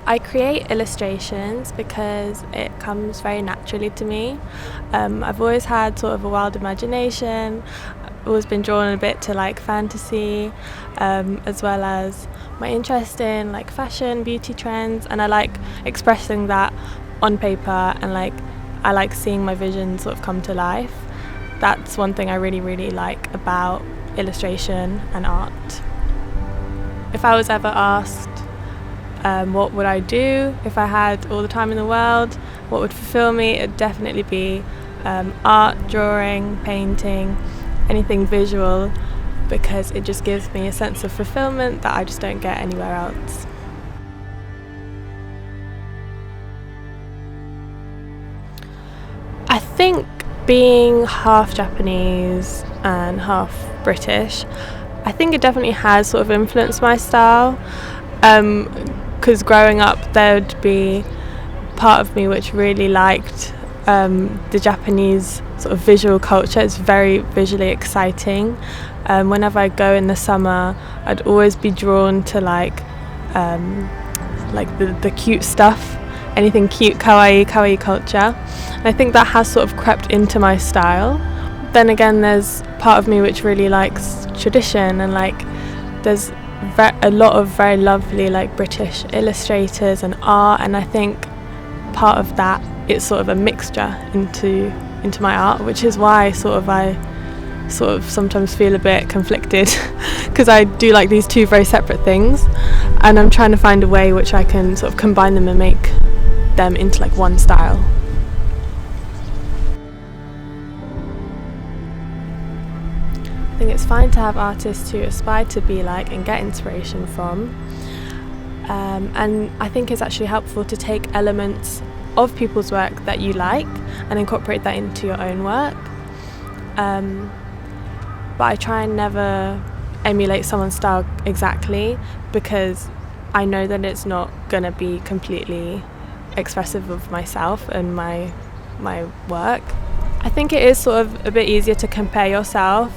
I create illustrations because it comes very naturally to me. I've always had sort of a wild imagination. I've always been drawn a bit to like fantasy, as well as my interest in like fashion, beauty trends, and I like expressing that on paper, and like I like seeing my vision sort of come to life. That's one thing I really, really like about illustration and art. If I was ever asked what would I do if I had all the time in the world, what would fulfill me, it'd definitely be art, drawing, painting, anything visual, because it just gives me a sense of fulfillment that I just don't get anywhere else. I think being half Japanese and half British, I think it definitely has sort of influenced my style. Because growing up, there would be part of me which really liked the Japanese sort of visual culture. It's very visually exciting. Whenever I go in the summer, I'd always be drawn to like the cute stuff, anything cute, kawaii culture. And I think that has sort of crept into my style. Then again, there's part of me which really likes tradition, and like there's a lot of very lovely like British illustrators and art, and I think part of that, it's sort of a mixture into my art, which is why I sort of sometimes feel a bit conflicted because I do like these two very separate things, and I'm trying to find a way which I can sort of combine them and make them into like one style. I think it's fine to have artists to aspire to be like and get inspiration from, and I think it's actually helpful to take elements of people's work that you like and incorporate that into your own work, but I try and never emulate someone's style exactly, because I know that it's not going to be completely expressive of myself and my work. I think it is sort of a bit easier to compare yourself,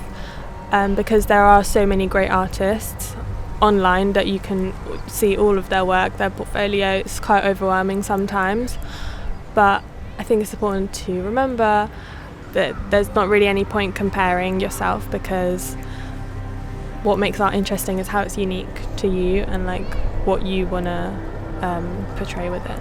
because there are so many great artists online that you can see all of their work, their portfolio. It's quite overwhelming sometimes, but I think it's important to remember that there's not really any point comparing yourself, because what makes art interesting is how it's unique to you and like what you want to portray with it.